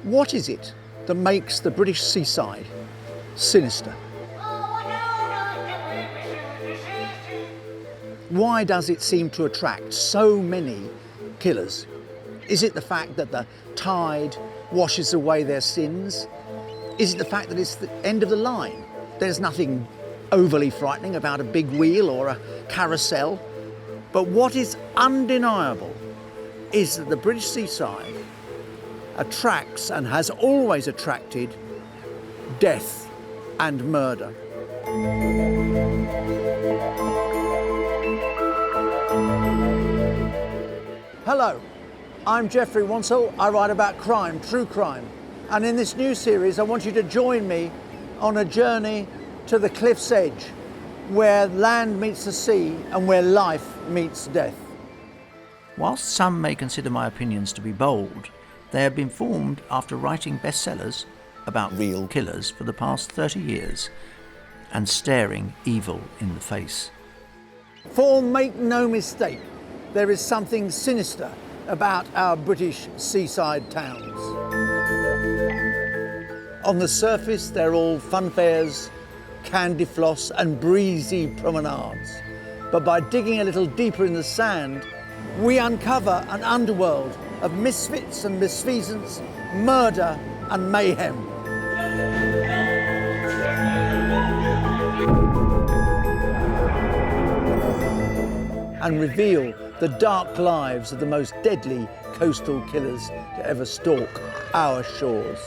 What is it that makes the British seaside sinister? Why does it seem to attract so many killers? Is it the fact that the tide washes away their sins? Is it the fact that it's the end of the line? There's nothing overly frightening about a big wheel or a carousel. But what is undeniable is that the British seaside attracts and has always attracted death and murder. Hello, I'm Jeffrey Wantel. I write about crime, true crime. And in this new series, I want you to join me on a journey to the cliff's edge, where land meets the sea and where life meets death. Whilst some may consider my opinions to be bold, they have been formed after writing bestsellers about real killers for the past 30 years and staring evil in the face. For make no mistake, there is something sinister about our British seaside towns. On the surface, they're all funfairs, candy floss and breezy promenades. But by digging a little deeper in the sand, we uncover an underworld of misfits and misfeasance, murder and mayhem. And reveal the dark lives of the most deadly coastal killers to ever stalk our shores.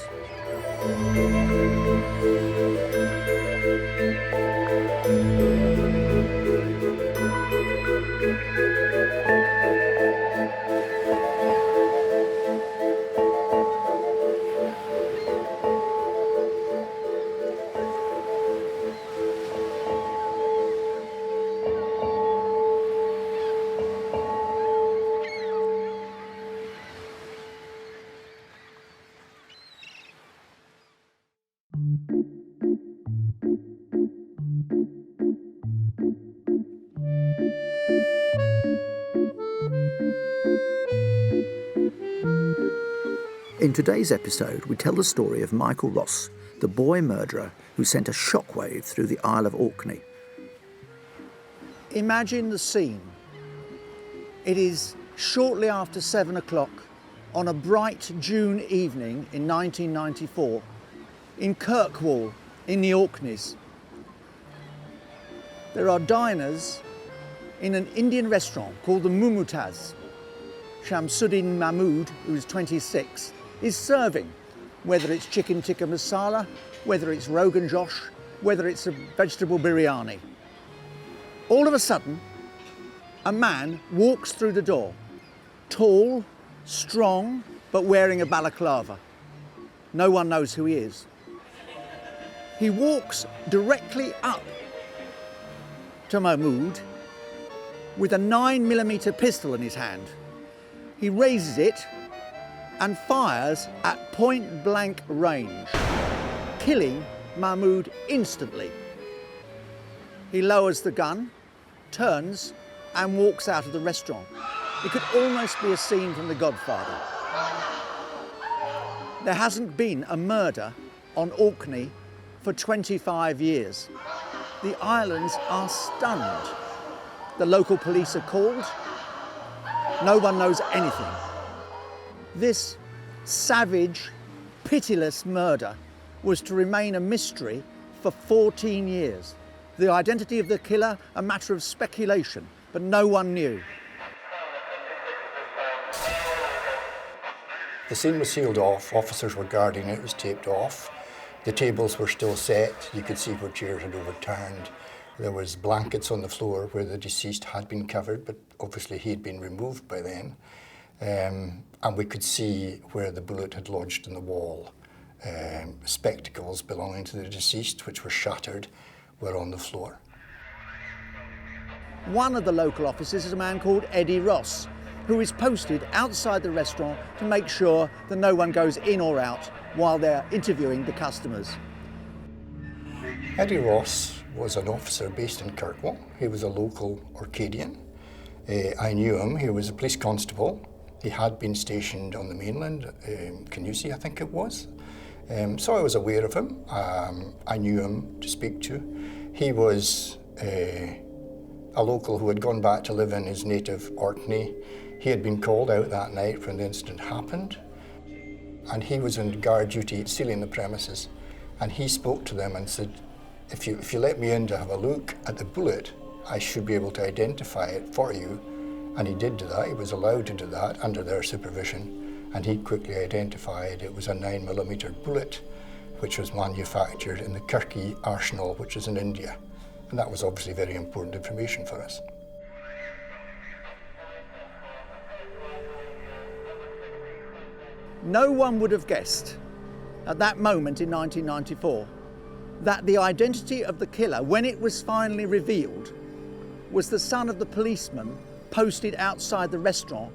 In today's episode, we tell the story of Michael Ross, the boy murderer who sent a shockwave through the Isle of Orkney. Imagine the scene. It is shortly after 7 o'clock on a bright June evening in 1994 in Kirkwall in the Orkneys. There are diners in an Indian restaurant called the Mumutaz. Shamsuddin Mahmood, who is 26, is serving, whether it's chicken tikka masala, whether it's Rogan Josh, whether it's a vegetable biryani. All of a sudden, a man walks through the door, tall, strong, but wearing a balaclava. No one knows who he is. He walks directly up to Mahmood with a 9mm pistol in his hand. He raises it and fires at point-blank range, killing Mahmood instantly. He lowers the gun, turns, and walks out of the restaurant. It could almost be a scene from The Godfather. There hasn't been a murder on Orkney for 25 years. The islands are stunned. The local police are called. No one knows anything. This savage, pitiless murder was to remain a mystery for 14 years. The identity of the killer, a matter of speculation, but no one knew. The scene was sealed off, officers were guarding it, it was taped off. The tables were still set, you could see where chairs had overturned. There was blankets on the floor where the deceased had been covered, but obviously he had been removed by then. And we could see where the bullet had lodged in the wall. Spectacles belonging to the deceased, which were shattered, were on the floor. One of the local officers is a man called Eddie Ross, who is posted outside the restaurant to make sure that no one goes in or out while they're interviewing the customers. Eddie Ross was an officer based in Kirkwall. He was a local Orcadian. I knew him. He was a police constable He had been stationed on the mainland, Canusi I think it was. So I was aware of him. I knew him to speak to. He was a local who had gone back to live in his native Orkney. He had been called out that night when the incident happened, and he was on guard duty sealing the premises. And he spoke to them and said, if you let me in to have a look at the bullet, I should be able to identify it for you. And he did do that. He was allowed to do that under their supervision, and he quickly identified it was a 9mm bullet, which was manufactured in the Kirkwall arsenal, which is in India. And that was obviously very important information for us. No one would have guessed at that moment in 1994 that the identity of the killer, when it was finally revealed, was the son of the policeman posted outside the restaurant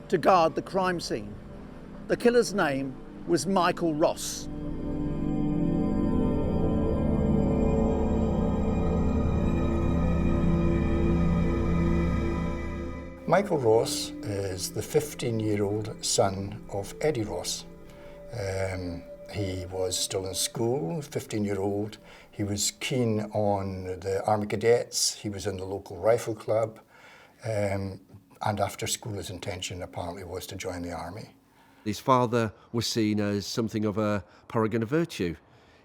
to guard the crime scene. The killer's name was Michael Ross. Michael Ross is the 15-year-old son of Eddie Ross. He was still in school, 15-year-old. He was keen on the Army Cadets. He was in the local rifle club. And after school, his intention apparently was to join the army. His father was seen as something of a paragon of virtue.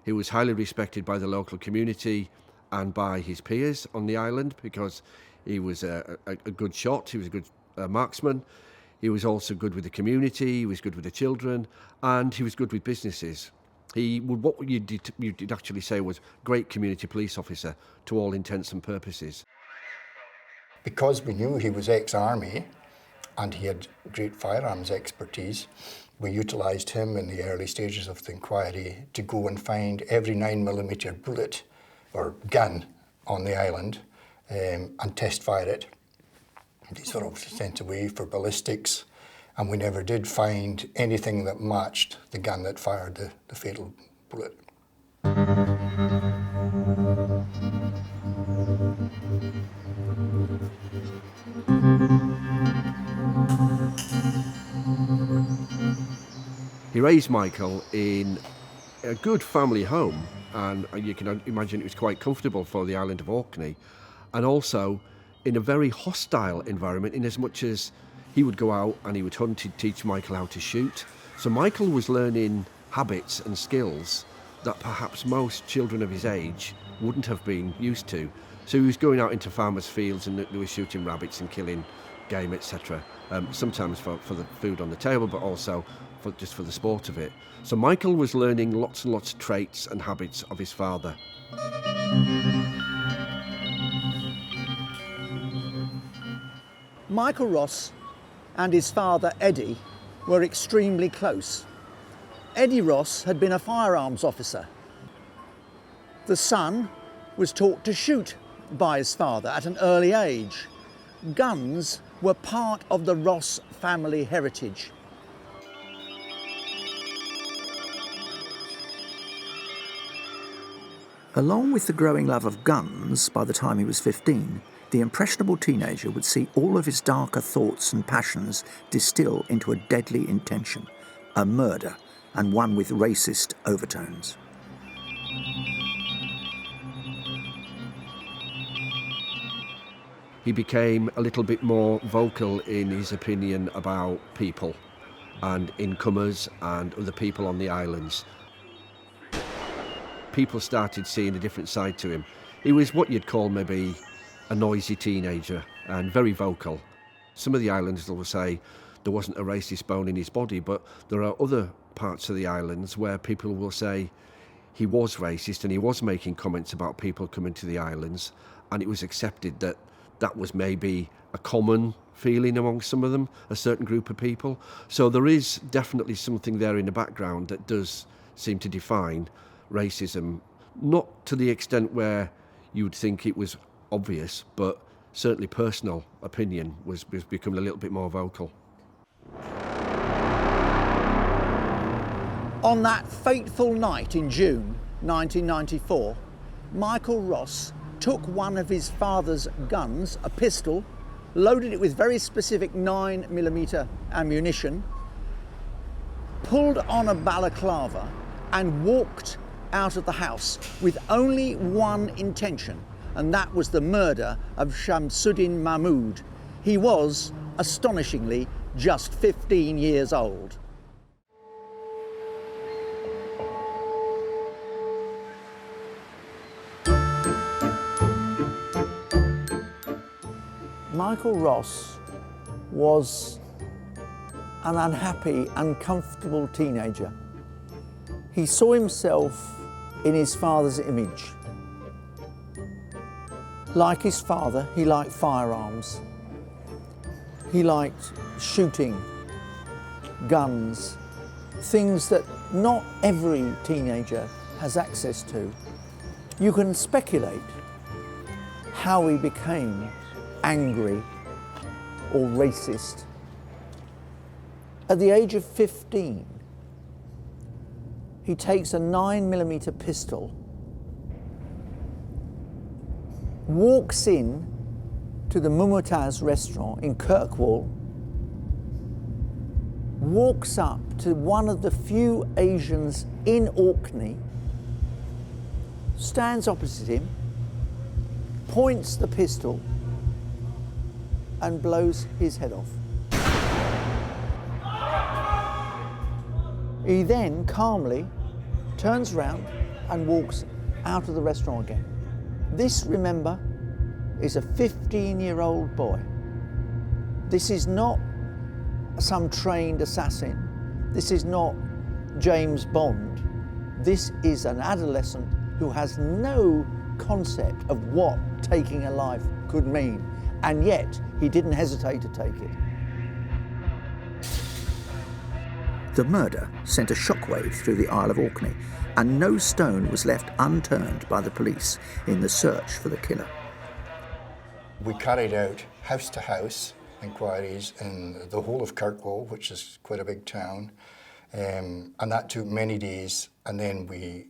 He was highly respected by the local community and by his peers on the island because he was a good shot, he was a good marksman. He was also good with the community, he was good with the children, and he was good with businesses. He would, what you did actually say was great community police officer to all intents and purposes. Because we knew he was ex-army and he had great firearms expertise, we utilised him in the early stages of the inquiry to go and find every 9mm bullet or gun on the island and test fire it. These were obviously sent away for ballistics, and we never did find anything that matched the gun that fired the fatal bullet. He raised Michael in a good family home, and you can imagine it was quite comfortable for the island of Orkney, and also in a very hostile environment in as much as he would go out and he would hunt, he'd teach Michael how to shoot. So Michael was learning habits and skills that perhaps most children of his age wouldn't have been used to. So he was going out into farmers' fields and they were shooting rabbits and killing game, etc. Sometimes for the food on the table, but also just for the sport of it. So Michael was learning lots and lots of traits and habits of his father. Michael Ross and his father Eddie were extremely close. Eddie Ross had been a firearms officer. The son was taught to shoot by his father at an early age. Guns were part of the Ross family heritage. Along with the growing love of guns, by the time he was 15, the impressionable teenager would see all of his darker thoughts and passions distill into a deadly intention, a murder, and one with racist overtones. He became a little bit more vocal in his opinion about people and incomers and other people on the islands. People started seeing a different side to him. He was what you'd call maybe a noisy teenager and very vocal. Some of the islanders will say there wasn't a racist bone in his body, but there are other parts of the islands where people will say he was racist and he was making comments about people coming to the islands, and it was accepted that that was maybe a common feeling among some of them, a certain group of people. So there is definitely something there in the background that does seem to define racism, not to the extent where you would think it was obvious, but certainly personal opinion was becoming a little bit more vocal. On that fateful night in June 1994, Michael Ross took one of his father's guns, a pistol, loaded it with very specific 9mm ammunition, pulled on a balaclava and walked out of the house with only one intention, and that was the murder of Shamsuddin Mahmud. He was, astonishingly, just 15 years old. Michael Ross was an unhappy, uncomfortable teenager. He saw himself in his father's image. Like his father, he liked firearms. He liked shooting, guns, things that not every teenager has access to. You can speculate how he became angry or racist. At the age of 15, he takes a 9mm pistol, walks in to the Mumtaz restaurant in Kirkwall, walks up to one of the few Asians in Orkney, stands opposite him, points the pistol and blows his head off. He then calmly turns round and walks out of the restaurant again. This, remember, is a 15-year-old boy. This is not some trained assassin. This is not James Bond. This is an adolescent who has no concept of what taking a life could mean, and yet he didn't hesitate to take it. The murder sent a shockwave through the Isle of Orkney, and no stone was left unturned by the police in the search for the killer. We carried out house-to-house inquiries in the whole of Kirkwall, which is quite a big town, and that took many days, and then we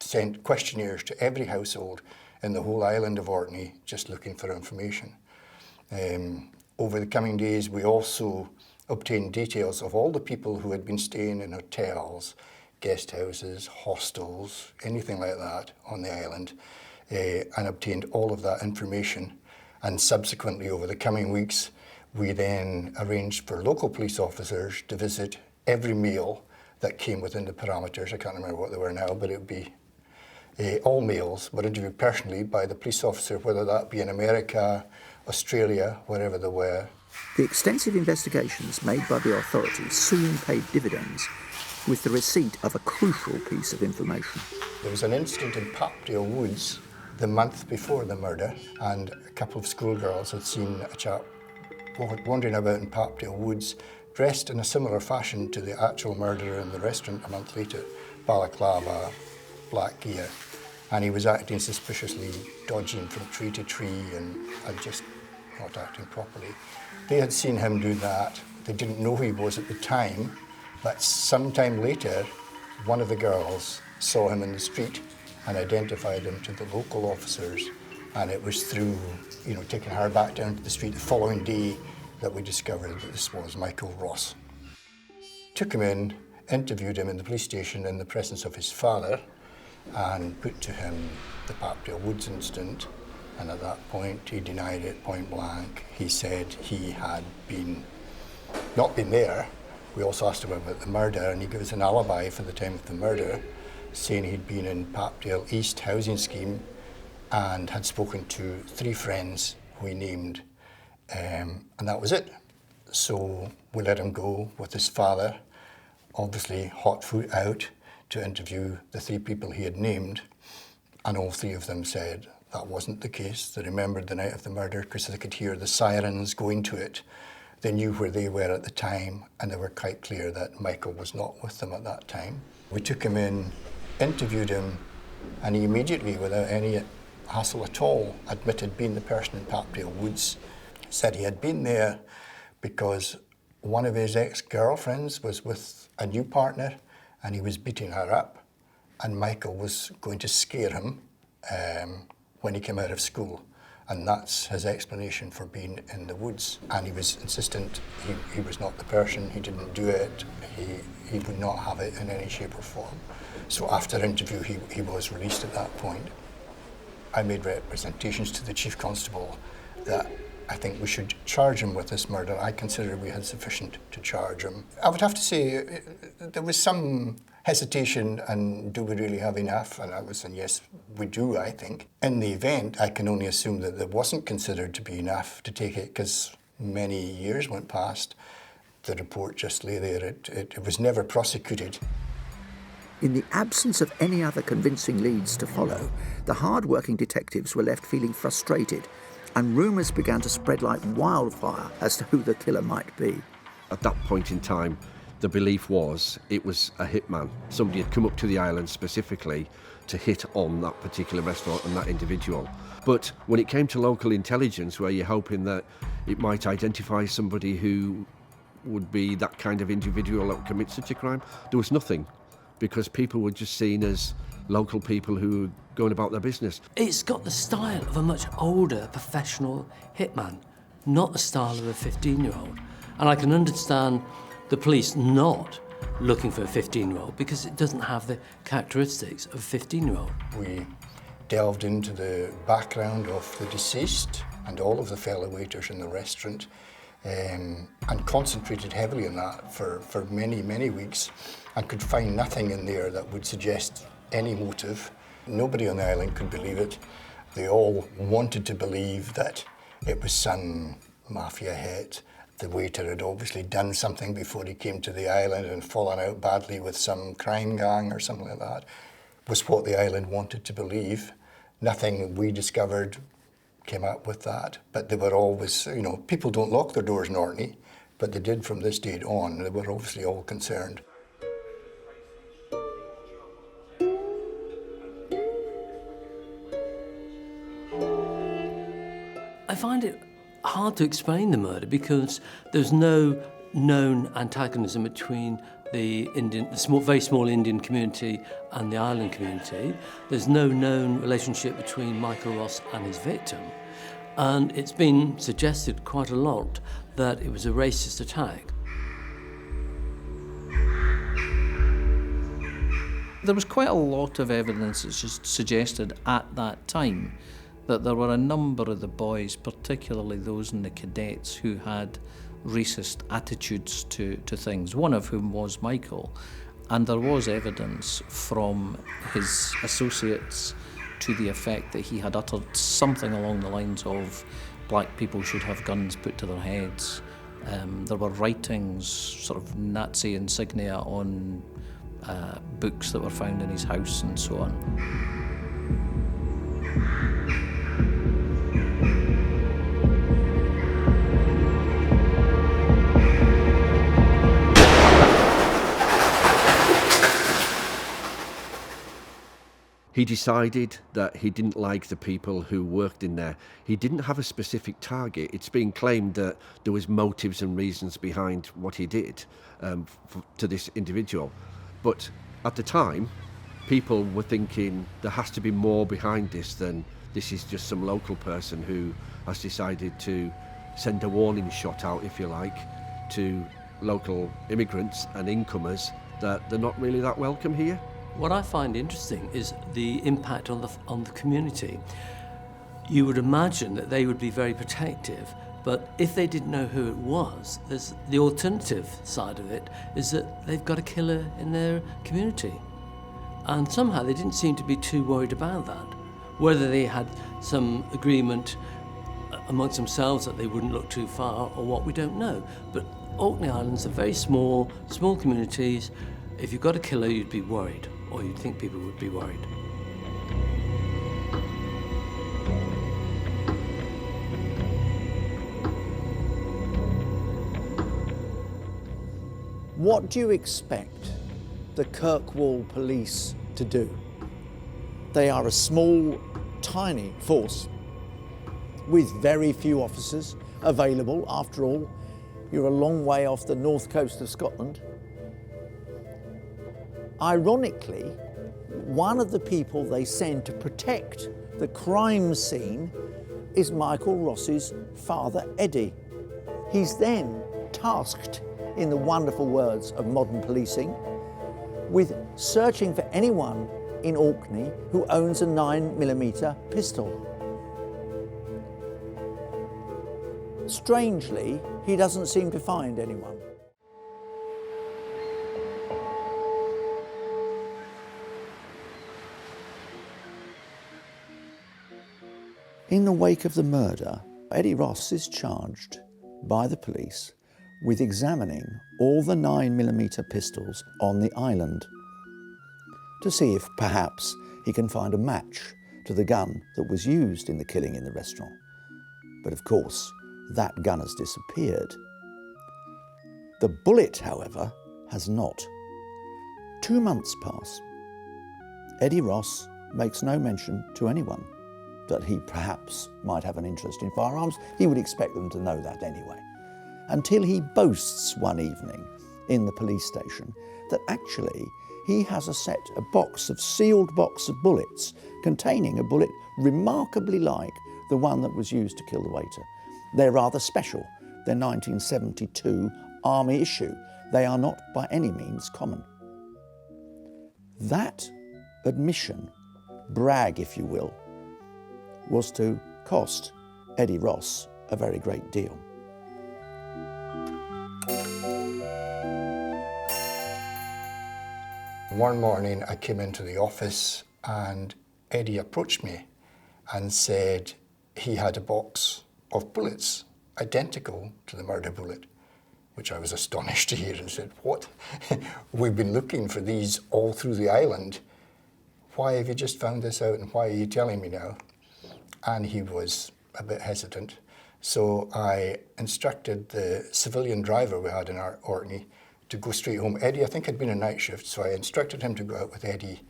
sent questionnaires to every household in the whole island of Orkney, just looking for information. Over the coming days, we also obtained details of all the people who had been staying in hotels, guest houses, hostels, anything like that on the island, and obtained all of that information. And subsequently, over the coming weeks, we then arranged for local police officers to visit every male that came within the parameters. I can't remember what they were now, but it would be all males were interviewed personally by the police officer, whether that be in America, Australia, wherever they were. The extensive investigations made by the authorities soon paid dividends with the receipt of a crucial piece of information. There was an incident in Papdale Woods the month before the murder, and a couple of schoolgirls had seen a chap wandering about in Papdale Woods dressed in a similar fashion to the actual murderer in the restaurant a month later, balaclava, black gear, and he was acting suspiciously, dodging from tree to tree and just not acting properly. They had seen him do that. They didn't know who he was at the time, but sometime later, one of the girls saw him in the street and identified him to the local officers, and it was through, taking her back down to the street the following day that we discovered that this was Michael Ross. Took him in, interviewed him in the police station in the presence of his father, and put to him the Papdale Woods incident, and at that point he denied it point blank. He said he had not been there. We also asked him about the murder, and he gave us an alibi for the time of the murder, saying he'd been in Papdale East housing scheme and had spoken to 3 friends who he named, and that was it. So we let him go with his father, obviously hot foot out, to interview the 3 people he had named, and all 3 of them said that wasn't the case. They remembered the night of the murder because they could hear the sirens going to it. They knew where they were at the time, and they were quite clear that Michael was not with them at that time. We took him in, interviewed him, and he immediately, without any hassle at all, admitted being the person in Papdale Woods. Said he had been there because one of his ex-girlfriends was with a new partner and he was beating her up, and Michael was going to scare him when he came out of school. And that's his explanation for being in the woods. And he was insistent he was not the person, he didn't do it, he would not have it in any shape or form. So after interview, he was released at that point. I made representations to the Chief Constable that I think we should charge him with this murder. I consider we had sufficient to charge him. I would have to say there was some hesitation and do we really have enough? And I was saying, yes, we do, I think. In the event, I can only assume that there wasn't considered to be enough to take it because many years went past. The report just lay there. It was never prosecuted. In the absence of any other convincing leads to follow, the hard-working detectives were left feeling frustrated, and rumours began to spread like wildfire as to who the killer might be. At that point in time, the belief was it was a hitman. Somebody had come up to the island specifically to hit on that particular restaurant and that individual. But when it came to local intelligence, where you're hoping that it might identify somebody who would be that kind of individual that would commit such a crime, there was nothing, because people were just seen as local people who were going about their business. It's got the style of a much older professional hitman, not the style of a 15-year-old. And I can understand the police not looking for a 15-year-old because it doesn't have the characteristics of a 15-year-old. We delved into the background of the deceased and all of the fellow waiters in the restaurant and concentrated heavily on that for many, many weeks and could find nothing in there that would suggest any motive. Nobody on the island could believe it. They all wanted to believe that it was some mafia hit. The waiter had obviously done something before he came to the island and fallen out badly with some crime gang or something like that, was what the island wanted to believe. Nothing we discovered came up with that, but they were always, people don't lock their doors in Orkney, but they did from this date on. They were obviously all concerned. I find it hard to explain the murder because there's no known antagonism between the very small Indian community and the island community. There's no known relationship between Michael Ross and his victim. And it's been suggested quite a lot that it was a racist attack. There was quite a lot of evidence that just suggested at that time that there were a number of the boys, particularly those in the cadets, who had racist attitudes to things, one of whom was Michael. And there was evidence from his associates to the effect that he had uttered something along the lines of black people should have guns put to their heads. There were writings, sort of Nazi insignia on books that were found in his house and so on. He decided that he didn't like the people who worked in there. He didn't have a specific target. It's been claimed that there was motives and reasons behind what he did to this individual. But at the time, people were thinking there has to be more behind this than this is just some local person who has decided to send a warning shot out, if you like, to local immigrants and incomers that they're not really that welcome here. What I find interesting is the impact on the community. You would imagine that they would be very protective, but if they didn't know who it was, there's the alternative side of it is that they've got a killer in their community. And somehow they didn't seem to be too worried about that. Whether they had some agreement amongst themselves that they wouldn't look too far or what, we don't know. But Orkney Islands are very small communities. If you've got a killer, you'd be worried, or you'd think people would be worried. What do you expect the Kirkwall police to do? They are a small, tiny force with very few officers available. After all, you're a long way off the north coast of Scotland. Ironically, one of the people they send to protect the crime scene is Michael Ross's father, Eddie. He's then tasked, in the wonderful words of modern policing, with searching for anyone in Orkney who owns a 9mm pistol. Strangely, he doesn't seem to find anyone. In the wake of the murder, Eddie Ross is charged by the police with examining all the 9mm pistols on the island to see if perhaps he can find a match to the gun that was used in the killing in the restaurant. But of course, that gun has disappeared. The bullet, however, has not. 2 months pass. Eddie Ross makes no mention to anyone that he perhaps might have an interest in firearms. He would expect them to know that anyway. Until he boasts one evening in the police station that actually he has a sealed box of bullets containing a bullet remarkably like the one that was used to kill the waiter. They're rather special. They're 1972 Army issue. They are not by any means common. That admission, brag if you will, was to cost Eddie Ross a very great deal. One morning I came into the office and Eddie approached me and said he had a box of bullets identical to the murder bullet, which I was astonished to hear and said, "What? We've been looking for these all through the island. Why have you just found this out and why are you telling me now?" And he was a bit hesitant. So I instructed the civilian driver we had in our Orkney to go straight home. Eddie, I think, had been a night shift, so I instructed him to go out with Eddie,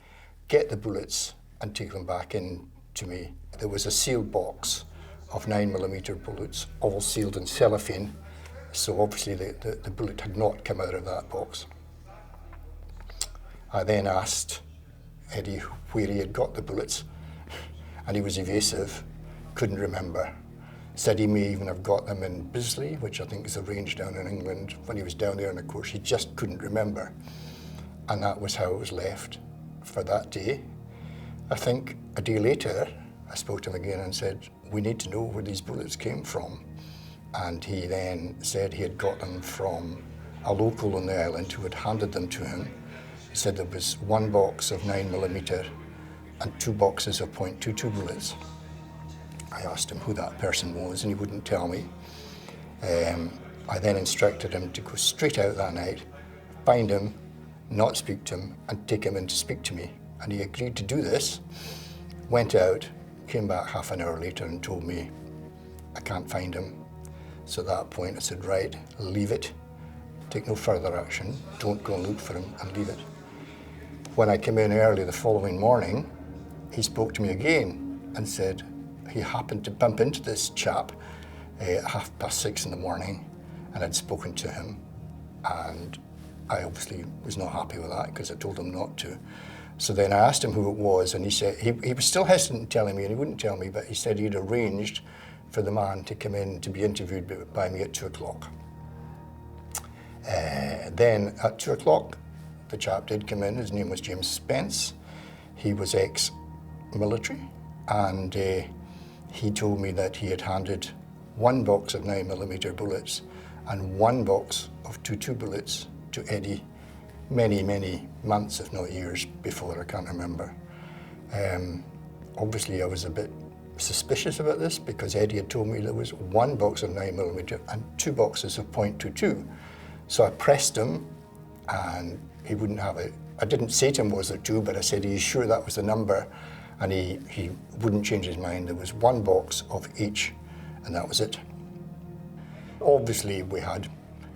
get the bullets and take them back in to me. There was a sealed box of 9mm bullets, all sealed in cellophane, so obviously the bullet had not come out of that box. I then asked Eddie where he had got the bullets, and he was evasive, couldn't remember. Said he may even have got them in Bisley, which I think is a range down in England, when he was down there, and of course he just couldn't remember. And that was how it was left for that day. I think a day later, I spoke to him again and said, "We need to know where these bullets came from." And he then said he had got them from a local on the island who had handed them to him. He said there was one box of 9mm and 2 boxes of .22 bullets. I asked him who that person was and he wouldn't tell me. I then instructed him to go straight out that night, find him, not speak to him, and take him in to speak to me. And he agreed to do this, went out, came back half an hour later and told me, "I can't find him." So at that point I said, "Right, leave it, take no further action, don't go and look for him, and leave it." When I came in early the following morning, he spoke to me again and said he happened to bump into this chap at 6:30 in the morning and had spoken to him, and I obviously was not happy with that because I told him not to. So then I asked him who it was, and he said he was still hesitant in telling me, and he wouldn't tell me, but he said he'd arranged for the man to come in to be interviewed by me at 2:00. Then at 2:00, the chap did come in. His name was James Spence. He was ex-military, and he told me that he had handed 1 box of 9mm bullets and 1 box of .22 bullets to Eddie many, many months, if not years, before. I can't remember. Obviously, I was a bit suspicious about this because Eddie had told me there was 1 box of 9mm and 2 boxes of .22. So I pressed him and he wouldn't have it. I didn't say to him, was there 2, but I said, "Are you sure that was the number?" And he wouldn't change his mind. There was 1 box of each, and that was it. Obviously, we had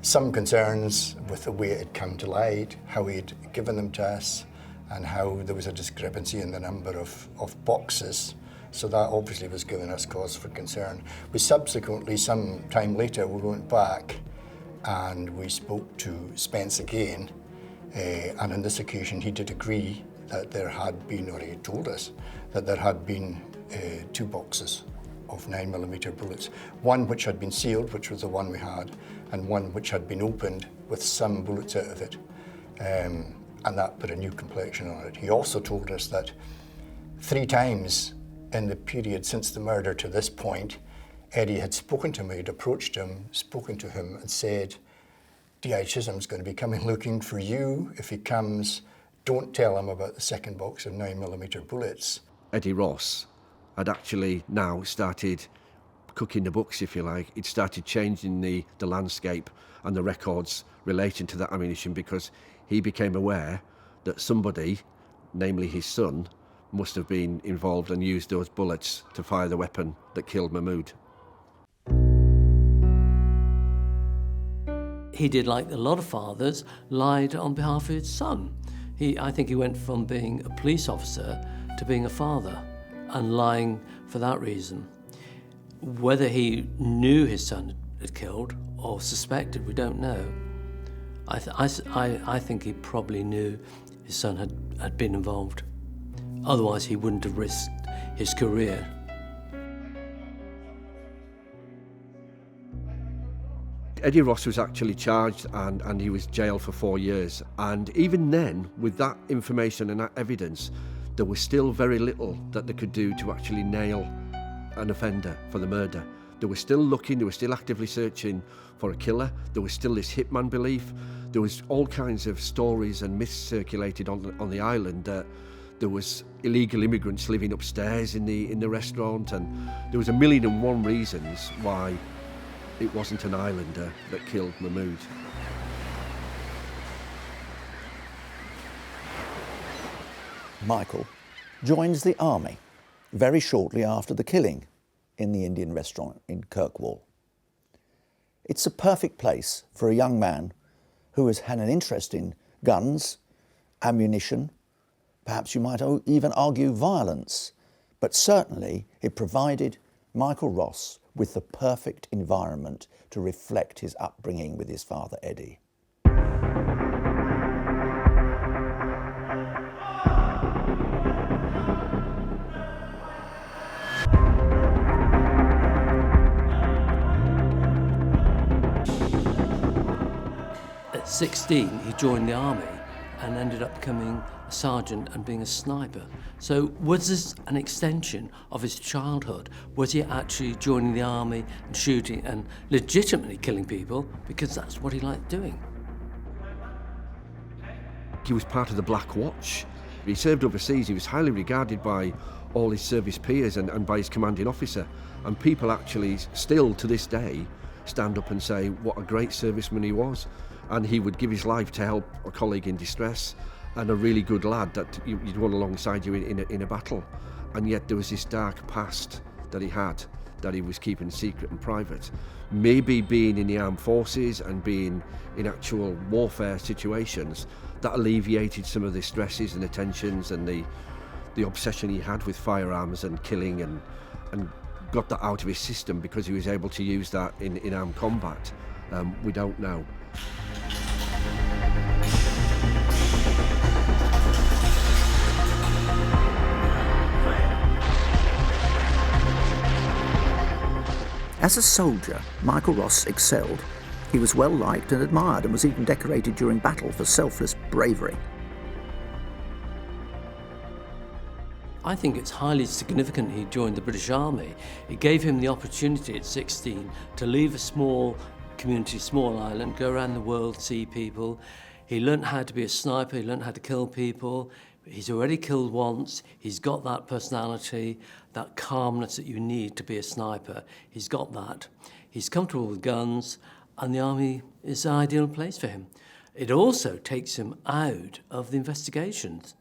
some concerns with the way it had come to light, how he had given them to us, and how there was a discrepancy in the number of boxes. So that obviously was giving us cause for concern. We subsequently, some time later, we went back and we spoke to Spence again, and on this occasion he did agree that there had been, or he told us, that there had been 2 boxes of 9mm bullets. One which had been sealed, which was the one we had, and one which had been opened with some bullets out of it. And that put a new complexion on it. He also told us that 3 times in the period since the murder to this point, Eddie had spoken to him, he'd approached him, spoken to him and said, D.I. Chisholm's going to be coming looking for you. If he comes, don't tell him about the second box of 9mm bullets. Eddie Ross had actually now started cooking the books, if you like. He'd started changing the landscape and the records relating to that ammunition, because he became aware that somebody, namely his son, must have been involved and used those bullets to fire the weapon that killed Mahmood. He did, like a lot of fathers, lied on behalf of his son. I think he went from being a police officer to being a father, and lying for that reason. Whether he knew his son had killed or suspected, we don't know. I think he probably knew his son had been involved. Otherwise, he wouldn't have risked his career. Eddie Ross was actually charged and he was jailed for 4 years. And even then, with that information and that evidence, there was still very little that they could do to actually nail an offender for the murder. They were still looking, they were still actively searching for a killer. There was still this hitman belief. There was all kinds of stories and myths circulated on the island that there was illegal immigrants living upstairs in the restaurant, and there was 1,000,001 reasons why it wasn't an islander that killed Mahmood. Michael joins the army very shortly after the killing in the Indian restaurant in Kirkwall. It's a perfect place for a young man who has had an interest in guns, ammunition, perhaps you might even argue violence, but certainly it provided Michael Ross with the perfect environment to reflect his upbringing with his father Eddie. At 16, he joined the army and ended up becoming a sergeant and being a sniper. So was this an extension of his childhood? Was he actually joining the army and shooting and legitimately killing people because that's what he liked doing? He was part of the Black Watch. He served overseas. He was highly regarded by all his service peers and by his commanding officer. And people actually still to this day stand up and say what a great serviceman he was. And he would give his life to help a colleague in distress, and a really good lad that you'd want alongside you in a battle. And yet there was this dark past that he had, that he was keeping secret and private. Maybe being in the armed forces and being in actual warfare situations, that alleviated some of the stresses and the tensions and the obsession he had with firearms and killing, and got that out of his system because he was able to use that in armed combat. We don't know. As a soldier, Michael Ross excelled. He was well liked and admired, and was even decorated during battle for selfless bravery. I think it's highly significant he joined the British Army. It gave him the opportunity at 16 to leave a small community, small island, go around the world, see people. He learnt how to be a sniper, he learnt how to kill people. He's already killed once, he's got that personality, that calmness that you need to be a sniper. He's got that. He's comfortable with guns, and the army is an ideal place for him. It also takes him out of the investigations.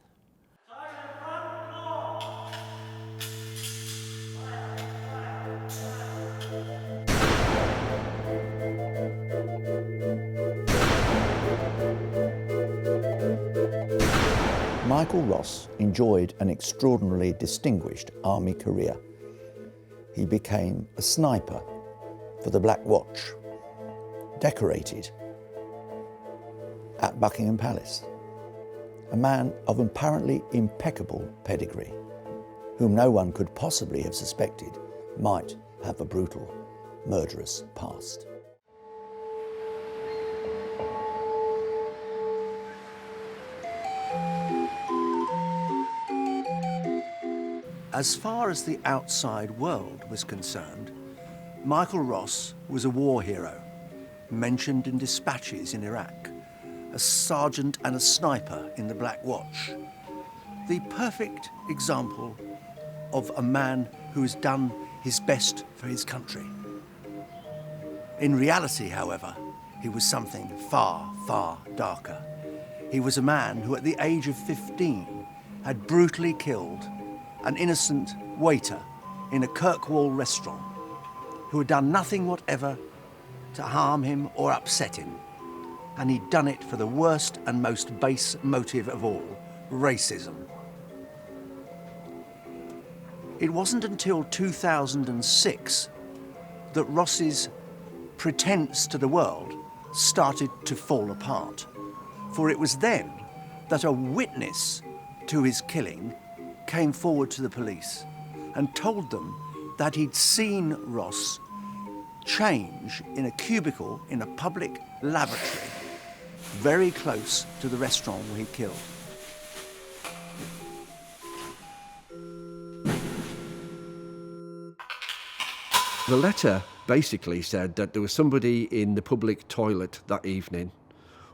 Michael Ross enjoyed an extraordinarily distinguished army career. He became a sniper for the Black Watch, decorated at Buckingham Palace, a man of apparently impeccable pedigree, whom no one could possibly have suspected might have a brutal, murderous past. As far as the outside world was concerned, Michael Ross was a war hero, mentioned in dispatches in Iraq, a sergeant and a sniper in the Black Watch. The perfect example of a man who has done his best for his country. In reality, however, he was something far, far darker. He was a man who at the age of 15 had brutally killed an innocent waiter in a Kirkwall restaurant who had done nothing whatever to harm him or upset him. And he'd done it for the worst and most base motive of all, racism. It wasn't until 2006 that Ross's pretense to the world started to fall apart. For it was then that a witness to his killing came forward to the police and told them that he'd seen Ross change in a cubicle in a public laboratory very close to the restaurant where he killed. The letter basically said that there was somebody in the public toilet that evening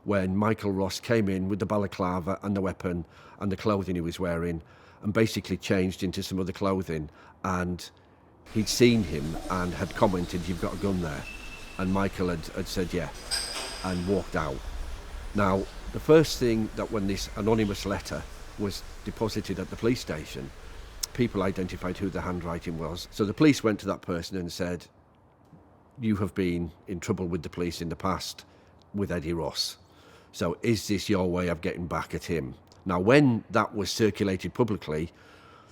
when Michael Ross came in with the balaclava and the weapon and the clothing he was wearing and basically changed into some other clothing, and he'd seen him and had commented, "You've got a gun there," and Michael had said yeah and walked out. Now, the first thing that when this anonymous letter was deposited at the police station, people identified who the handwriting was. So the police went to that person and said, "You have been in trouble with the police in the past with Eddie Ross. So is this your way of getting back at him?" Now, when that was circulated publicly,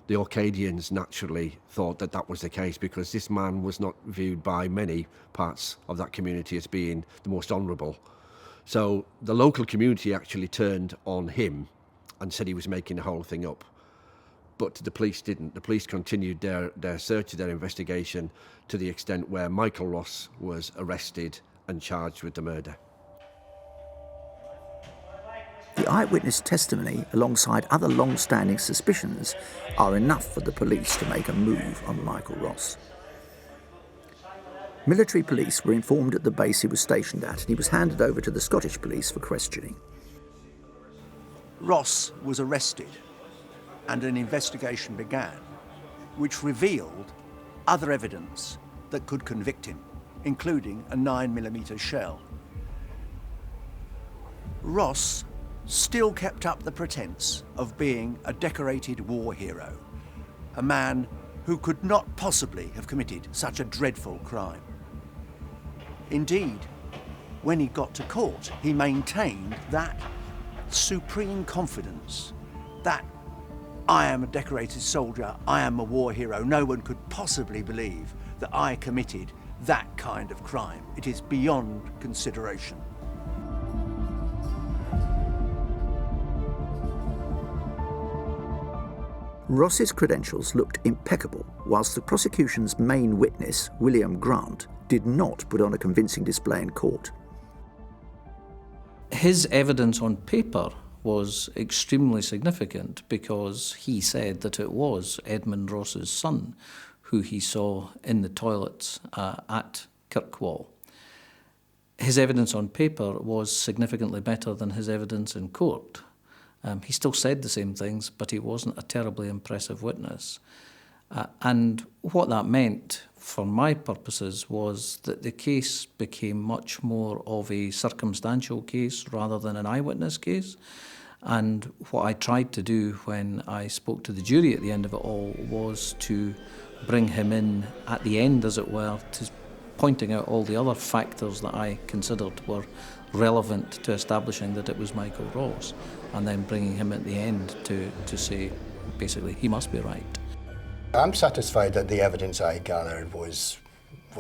the Orcadians naturally thought that that was the case because this man was not viewed by many parts of that community as being the most honourable. So the local community actually turned on him and said he was making the whole thing up. But the police didn't. The police continued their search, their investigation, to the extent where Michael Ross was arrested and charged with the murder. The eyewitness testimony, alongside other long-standing suspicions, are enough for the police to make a move on Michael Ross. Military police were informed at the base he was stationed at, and he was handed over to the Scottish police for questioning. Ross was arrested and an investigation began, which revealed other evidence that could convict him, including a 9mm shell. Ross still kept up the pretense of being a decorated war hero, a man who could not possibly have committed such a dreadful crime. Indeed, when he got to court, he maintained that supreme confidence that I am a decorated soldier, I am a war hero, no one could possibly believe that I committed that kind of crime. It is beyond consideration. Ross's credentials looked impeccable, whilst the prosecution's main witness, William Grant, did not put on a convincing display in court. His evidence on paper was extremely significant because he said that it was Edmund Ross's son who he saw in the toilets at Kirkwall. His evidence on paper was significantly better than his evidence in court. He still said the same things, but he wasn't a terribly impressive witness. And what that meant, for my purposes, was that the case became much more of a circumstantial case rather than an eyewitness case. And what I tried to do when I spoke to the jury at the end of it all was to bring him in at the end, as it were, to pointing out all the other factors that I considered were relevant to establishing that it was Michael Ross, and then bringing him at the end to say, basically, he must be right. I'm satisfied that the evidence I gathered was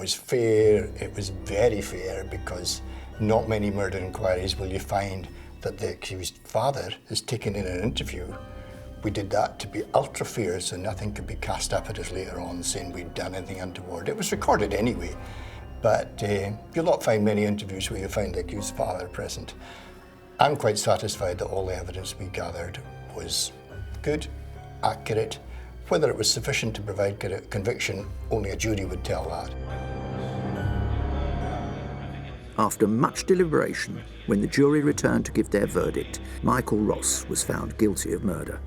fair. It was very fair, because not many murder inquiries will you find that the accused father is taken in an interview We did that to be ultra fair so nothing could be cast up at us later on saying we'd done anything untoward. It was recorded anyway, but you'll not find many interviews where you find the accused father present. I'm quite satisfied that all the evidence we gathered was good, accurate. Whether it was sufficient to provide conviction, only a jury would tell that. After much deliberation, when the jury returned to give their verdict, Michael Ross was found guilty of murder.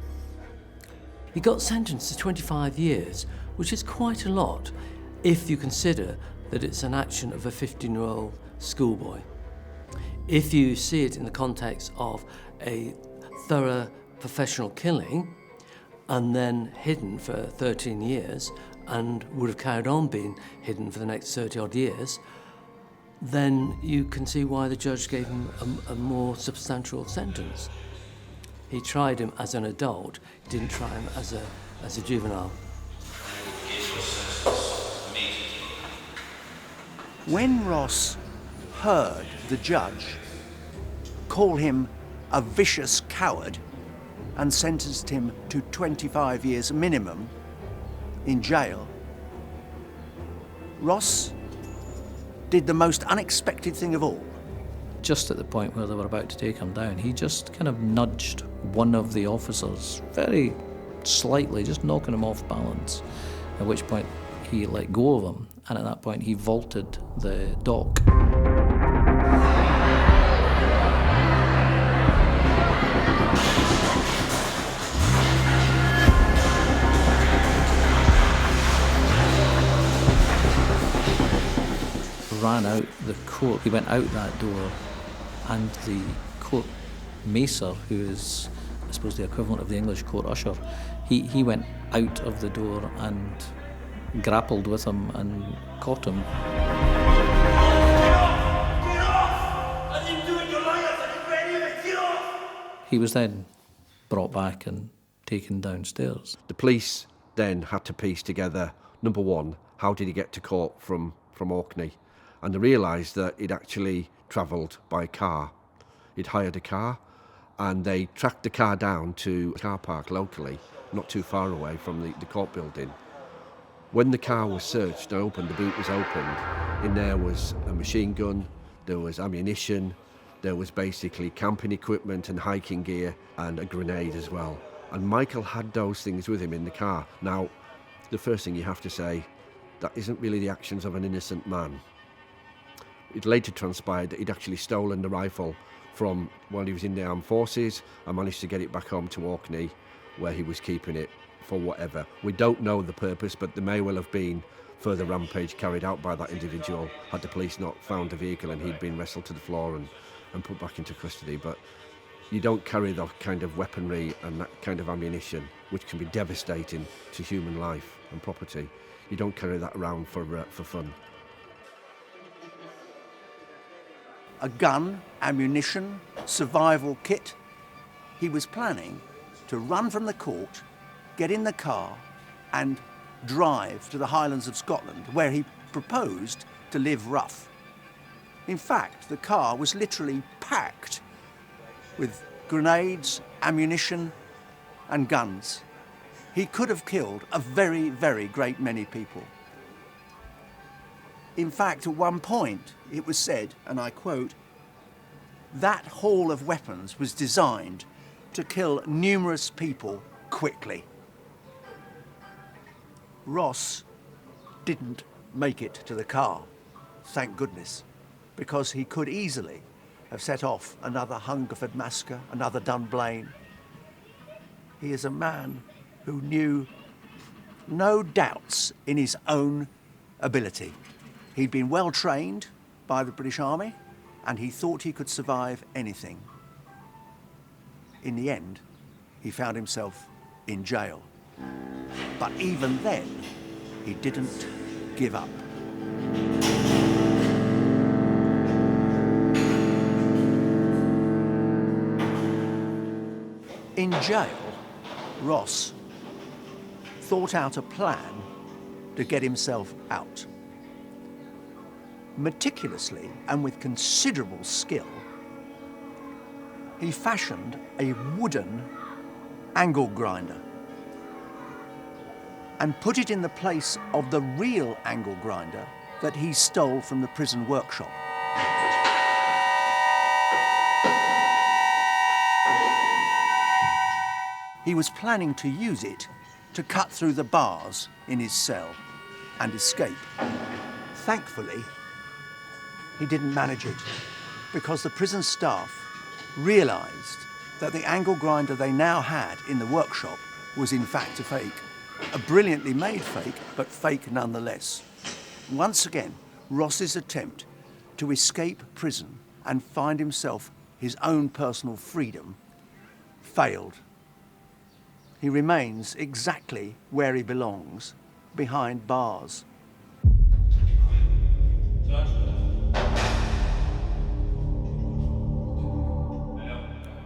He got sentenced to 25 years, which is quite a lot if you consider that it's an action of a 15-year-old schoolboy. If you see it in the context of a thorough professional killing and then hidden for 13 years and would have carried on being hidden for the next 30-odd years, then you can see why the judge gave him a more substantial sentence. He tried him as an adult, he didn't try him as a juvenile. When Ross heard the judge call him a vicious coward and sentenced him to 25 years minimum in jail, Ross did the most unexpected thing of all. Just at the point where they were about to take him down, he just kind of nudged one of the officers very slightly, just knocking him off balance, at which point he let go of him, and at that point he vaulted the dock. Ran out the court, he went out that door, and the court macer, who is, I suppose, the equivalent of the English court usher, he went out of the door and grappled with him and caught him. He was then brought back and taken downstairs. The police then had to piece together, number one, how did he get to court from Orkney? And they realised that he'd actually travelled by car. He'd hired a car, and they tracked the car down to a car park locally, not too far away from the court building. When the car was searched and opened, the boot was opened, in there was a machine gun, there was ammunition, there was basically camping equipment and hiking gear, and a grenade as well. And Michael had those things with him in the car. Now, the first thing you have to say, that isn't really the actions of an innocent man. It later transpired that he'd actually stolen the rifle from when he was in the armed forces and managed to get it back home to Orkney, where he was keeping it for whatever. We don't know the purpose, but there may well have been further rampage carried out by that individual had the police not found the vehicle and he'd been wrestled to the floor and put back into custody. But you don't carry that kind of weaponry and that kind of ammunition, which can be devastating to human life and property. You don't carry that around for fun. A gun, ammunition, survival kit. He was planning to run from the court, get in the car and drive to the Highlands of Scotland, where he proposed to live rough. In fact, the car was literally packed with grenades, ammunition and guns. He could have killed a very, very great many people. In fact, at one point, it was said, and I quote, "That haul of weapons was designed to kill numerous people quickly." Ross didn't make it to the car, thank goodness, because he could easily have set off another Hungerford massacre, another Dunblane. He is a man who knew no doubts in his own ability. He'd been well trained by the British Army and he thought he could survive anything. In the end, he found himself in jail. But even then, he didn't give up. In jail, Ross thought out a plan to get himself out. Meticulously and with considerable skill, he fashioned a wooden angle grinder and put it in the place of the real angle grinder that he stole from the prison workshop. He was planning to use it to cut through the bars in his cell and escape. Thankfully, he didn't manage it because the prison staff realised that the angle grinder they now had in the workshop was in fact a fake. A brilliantly made fake, but fake nonetheless. Once again, Ross's attempt to escape prison and find himself his own personal freedom failed. He remains exactly where he belongs, behind bars.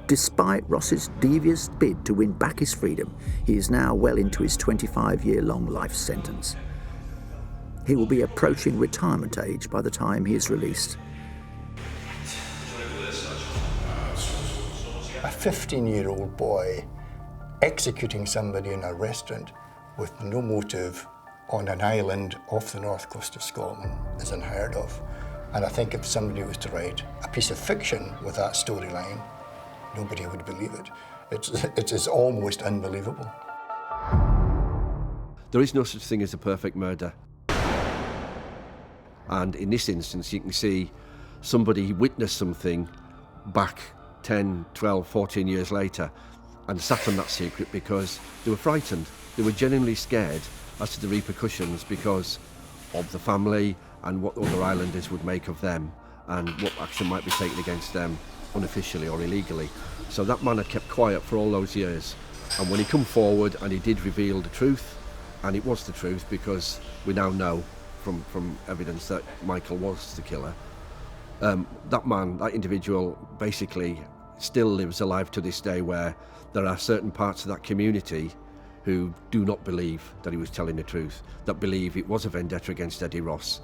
Despite Ross's devious bid to win back his freedom, he is now well into his 25-year-long life sentence. He will be approaching retirement age by the time he is released. A 15-year-old boy executing somebody in a restaurant with no motive on an island off the north coast of Scotland is unheard of. And I think if somebody was to write a piece of fiction with that storyline, nobody would believe it. It is almost unbelievable. There is no such thing as a perfect murder. And in this instance, you can see somebody witnessed something back 10, 12, 14 years later and sat on that secret because they were frightened. They were genuinely scared as to the repercussions because of the family and what other islanders would make of them and what action might be taken against them unofficially or illegally. So that man had kept quiet for all those years. And when he come forward and he did reveal the truth, and it was the truth because we now know from evidence that Michael was the killer, that man, that individual, basically still lives alive to this day, where there are certain parts of that community who do not believe that he was telling the truth, that believe it was a vendetta against Eddie Ross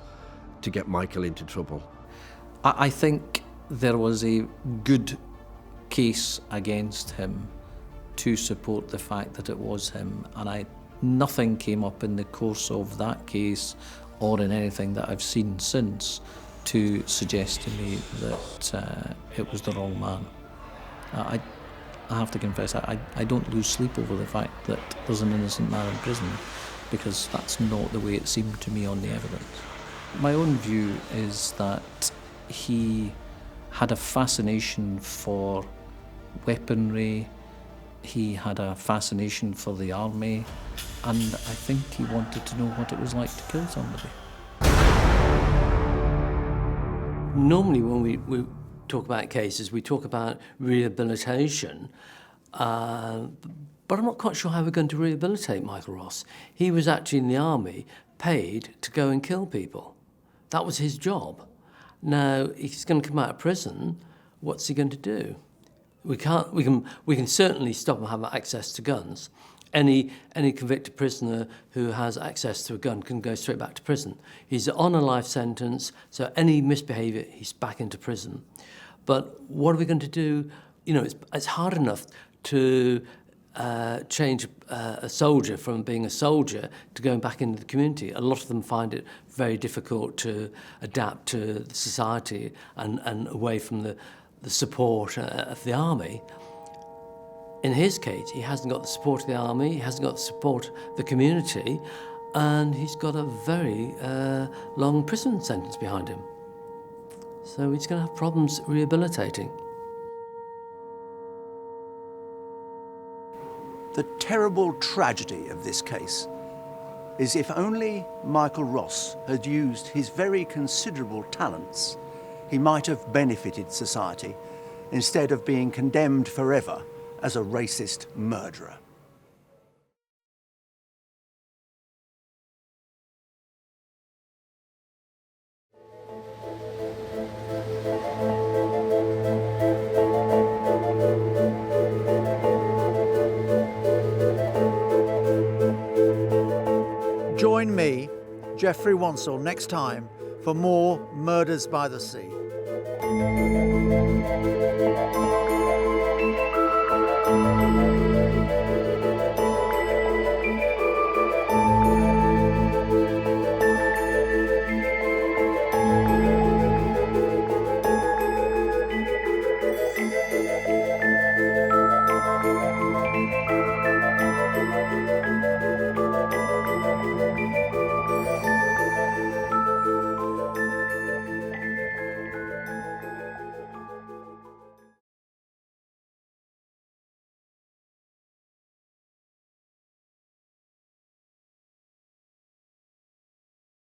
to get Michael into trouble. I think there was a good case against him to support the fact that it was him, and nothing came up in the course of that case or in anything that I've seen since to suggest to me that it was the wrong man. I have to confess, I don't lose sleep over the fact that there's an innocent man in prison, because that's not the way it seemed to me on the evidence. My own view is that he had a fascination for weaponry, he had a fascination for the army, and I think he wanted to know what it was like to kill somebody. Normally when we talk about cases, we talk about rehabilitation, but I'm not quite sure how we're going to rehabilitate Michael Ross. He was actually in the army, paid to go and kill people. That was his job. Now, if he's going to come out of prison, what's he going to do? We can certainly stop him having access to guns. Any convicted prisoner who has access to a gun can go straight back to prison. He's on a life sentence, so any misbehaviour, he's back into prison. But what are we going to do? You know, it's hard enough to change a soldier from being a soldier to going back into the community. A lot of them find it very difficult to adapt to society and away from the support of the army. In his case, he hasn't got the support of the army, he hasn't got the support of the community, and he's got a very long prison sentence behind him. So he's going to have problems rehabilitating. The terrible tragedy of this case is if only Michael Ross had used his very considerable talents, he might have benefited society instead of being condemned forever as a racist murderer. Join me, Jeffrey Wantel, next time for more Murders by the Sea.